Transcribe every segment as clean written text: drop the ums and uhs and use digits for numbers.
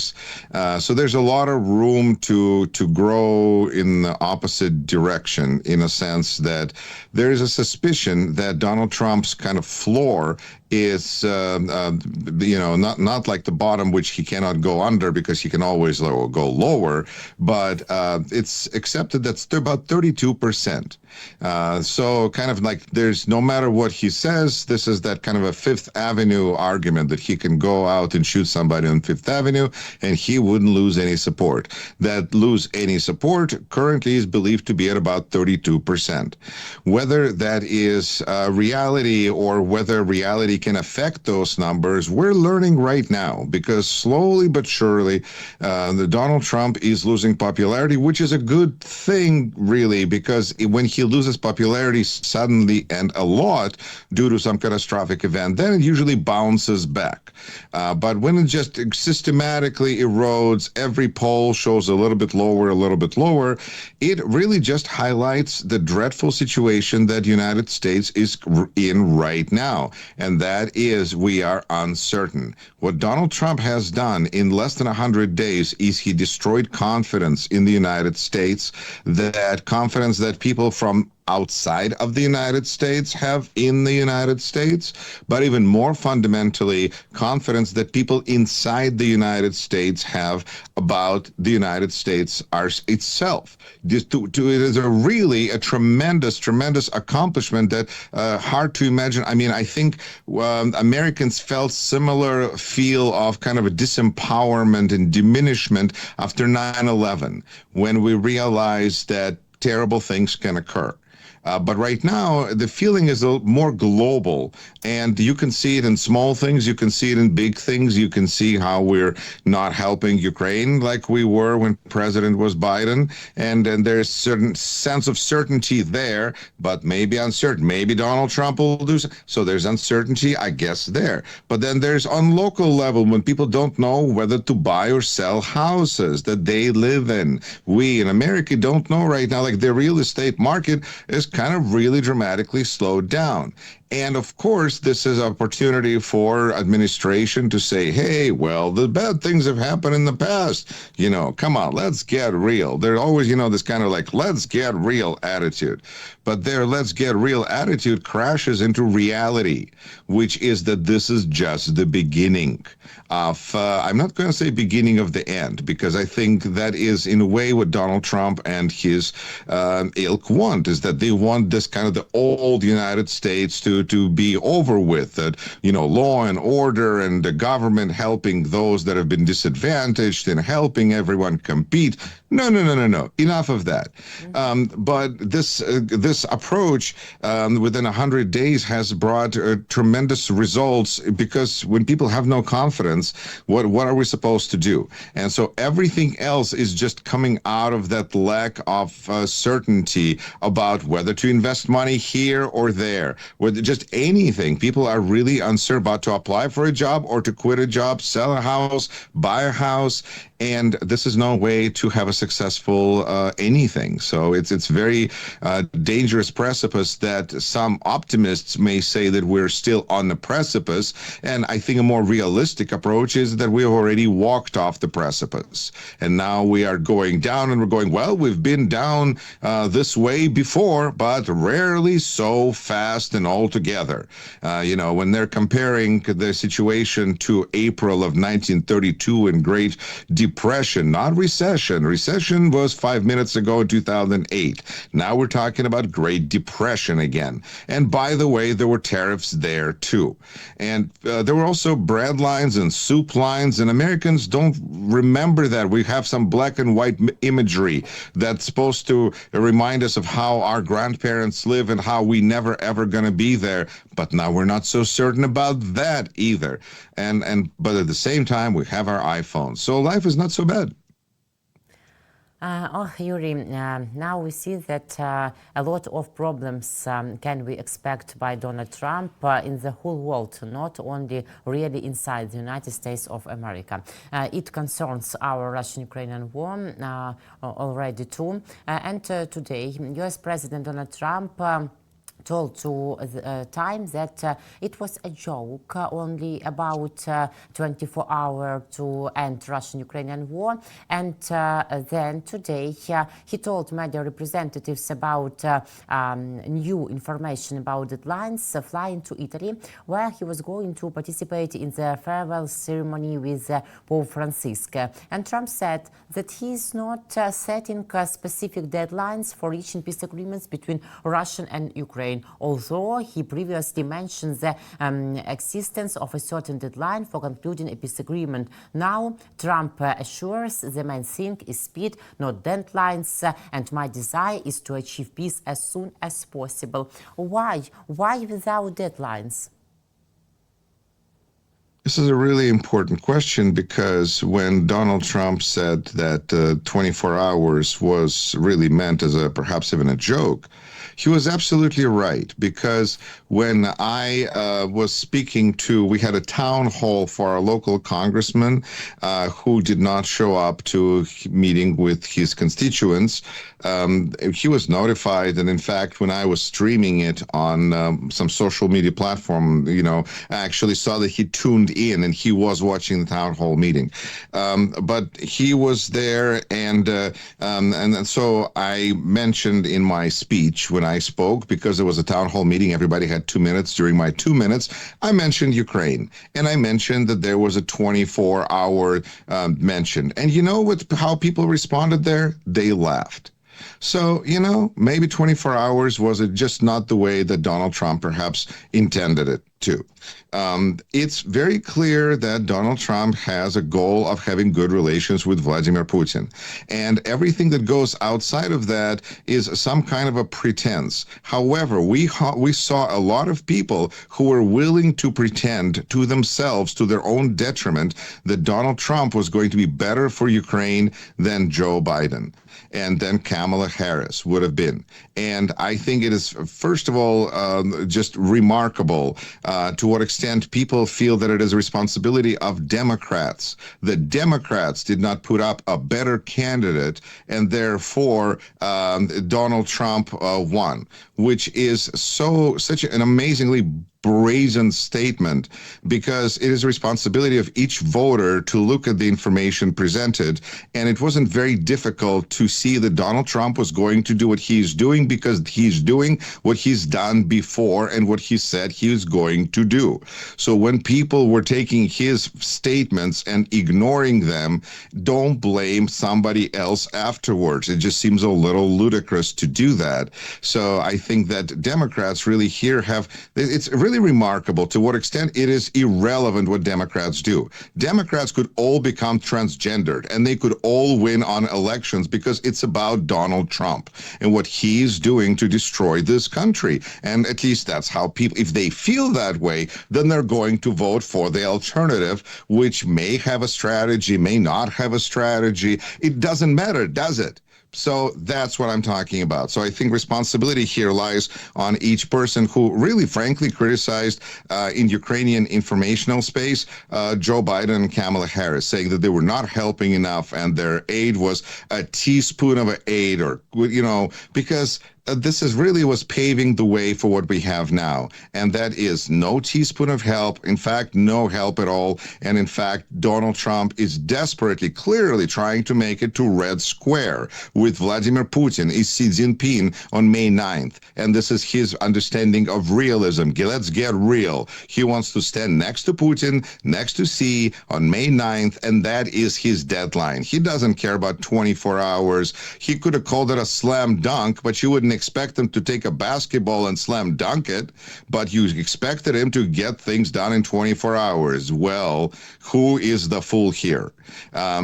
So there's a lot of room to grow in the opposite direction, in a sense that there is a suspicion that Donald Trump's kind of floor is, not like the bottom, which he cannot go under because he can always go lower, but it's accepted that's about 32%. So kind of like there's no matter what he says, this is that kind of a Fifth Avenue argument that he can go out and shoot somebody on Fifth Avenue and he wouldn't lose any support. That lose any support currently is believed to be at about 32%. Whether that is reality or whether reality can affect those numbers, we're learning right now, because slowly but surely the Donald Trump is losing popularity, which is a good thing, really, because when he loses popularity suddenly and a lot due to some catastrophic event, then it usually bounces back. But when it just systematically erodes, every poll shows a little bit lower, it really just highlights the dreadful situation that the United States is in right now. And that is, we are uncertain. What Donald Trump has done in less than 100 days is he destroyed confidence in the United States, that confidence that people from outside of the United States have in the United States, but even more fundamentally, confidence that people inside the United States have about the United States itself. It is really a tremendous accomplishment that hard to imagine. I mean, I think Americans felt similar feel of kind of a disempowerment and diminishment after 9/11, when we realized that terrible things can occur. But right now, the feeling is more global, and you can see it in small things, you can see it in big things, you can see how we're not helping Ukraine like we were when President was Biden, and then there's certain sense of certainty there, but maybe uncertain. Maybe Donald Trump will do so there's uncertainty, I guess, there. But then there's on local level, when people don't know whether to buy or sell houses that they live in. We in America don't know right now, like the real estate market is kind of really dramatically slowed down. And of course, this is an opportunity for administration to say, hey, well, the bad things have happened in the past. Come on, let's get real. There's always, this kind of like, let's get real attitude. But their let's get real attitude crashes into reality, which is that this is just the beginning of, I'm not going to say beginning of the end, because I think that is in a way what Donald Trump and his ilk want, is that they want this kind of the old United States to be over with, that, law and order and the government helping those that have been disadvantaged and helping everyone compete. No. Enough of that. But this approach within 100 days has brought tremendous results, because when people have no confidence, what are we supposed to do? And so everything else is just coming out of that lack of certainty about whether to invest money here or there, whether just anything. People are really uncertain about to apply for a job or to quit a job, sell a house, buy a house. And this is no way to have a successful anything. So it's very dangerous precipice that some optimists may say that we're still on the precipice. And I think a more realistic approach is that we have already walked off the precipice. And now we are going down, and we're going, well, we've been down this way before, but rarely so fast and all together. When they're comparing the situation to April of 1932 in Great Depression, not recession. Recession was 5 minutes ago in 2008. Now we're talking about Great Depression again. And by the way, there were tariffs there too. And there were also bread lines and soup lines, and Americans don't remember that. We have some black and white imagery that's supposed to remind us of how our grandparents live and how we never ever going to be there. But now we're not so certain about that either. But at the same time, we have our iPhones. So life is not so bad. Yuri, now we see that a lot of problems can we expect by Donald Trump in the whole world, not only really inside the United States of America. It concerns our Russian-Ukrainian war already too. And today, U.S. President Donald Trump told to the Times that it was a joke, only about 24 hours to end Russian-Ukrainian war. And then today he told media representatives about new information about deadlines, flying to Italy, where he was going to participate in the farewell ceremony with Pope Francis. And Trump said that he is not setting specific deadlines for reaching peace agreements between Russia and Ukraine, although he previously mentioned the existence of a certain deadline for concluding a peace agreement. Now, Trump assures the main thing is speed, not deadlines, and my desire is to achieve peace as soon as possible. Why? Why without deadlines? This is a really important question because when Donald Trump said that 24 hours was really meant as a perhaps even a joke, he was absolutely right, because when I was speaking we had a town hall for our local congressman who did not show up to meeting with his constituents. He was notified, and in fact, when I was streaming it on some social media platform, I actually saw that he tuned in and he was watching the town hall meeting. But he was there, and so I mentioned in my speech when I spoke, because it was a town hall meeting, everybody had 2 minutes. During my 2 minutes, I mentioned Ukraine, and I mentioned that there was a 24-hour mention. And you know how people responded there? They laughed. So, maybe 24 hours was just not the way that Donald Trump perhaps intended it to. It's very clear that Donald Trump has a goal of having good relations with Vladimir Putin. And everything that goes outside of that is some kind of a pretense. However, we saw a lot of people who were willing to pretend to themselves, to their own detriment, that Donald Trump was going to be better for Ukraine than Joe Biden and then Kamala Harris would have been. And I think it is, first of all, just remarkable to what extent people feel that it is a responsibility of Democrats. The Democrats did not put up a better candidate, and therefore Donald Trump won, which is such an amazingly brazen statement, because it is a responsibility of each voter to look at the information presented. And it wasn't very difficult to see that Donald Trump was going to do what he's doing because he's doing what he's done before and what he said he was going to do. So when people were taking his statements and ignoring them, don't blame somebody else afterwards. It just seems a little ludicrous to do that. So I think that Democrats really here it's really remarkable to what extent it is irrelevant what Democrats do. Democrats could all become transgendered and they could all win on elections because it's about Donald Trump and what he's doing to destroy this country. And at least that's how people, if they feel that way, then they're going to vote for the alternative, which may have a strategy, may not have a strategy. It doesn't matter, does it? So that's what I'm talking about. So I think responsibility here lies on each person who really, frankly, criticized in Ukrainian informational space Joe Biden and Kamala Harris, saying that they were not helping enough and their aid was a teaspoon of aid, or, because this was paving the way for what we have now. And that is no teaspoon of help. In fact, no help at all. And in fact, Donald Trump is desperately, clearly trying to make it to Red Square with Vladimir Putin, Xi Jinping on May 9th. And this is his understanding of realism. Let's get real. He wants to stand next to Putin, next to Xi on May 9th, and that is his deadline. He doesn't care about 24 hours. He could have called it a slam dunk, but you wouldn't expect him to take a basketball and slam dunk it, but you expected him to get things done in 24 hours. Well, who is the fool here?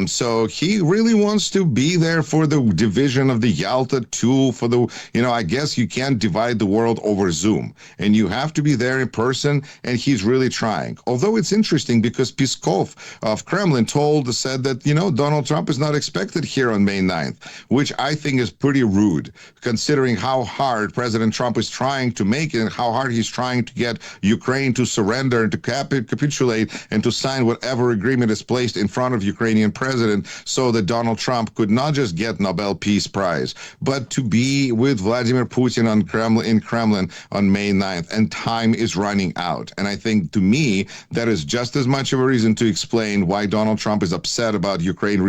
So he really wants to be there for the division of the Yalta II, for the, I guess you can't divide the world over Zoom, and you have to be there in person, and he's really trying. Although it's interesting because Peskov of Kremlin said that, Donald Trump is not expected here on May 9th, which I think is pretty rude, considering how hard President Trump is trying to make it and how hard he's trying to get Ukraine to surrender and to capitulate and to sign whatever agreement is placed in front of Ukrainian president so that Donald Trump could not just get Nobel Peace Prize, but to be with Vladimir Putin in Kremlin on May 9th. And time is running out. And I think, to me, that is just as much of a reason to explain why Donald Trump is upset about Ukraine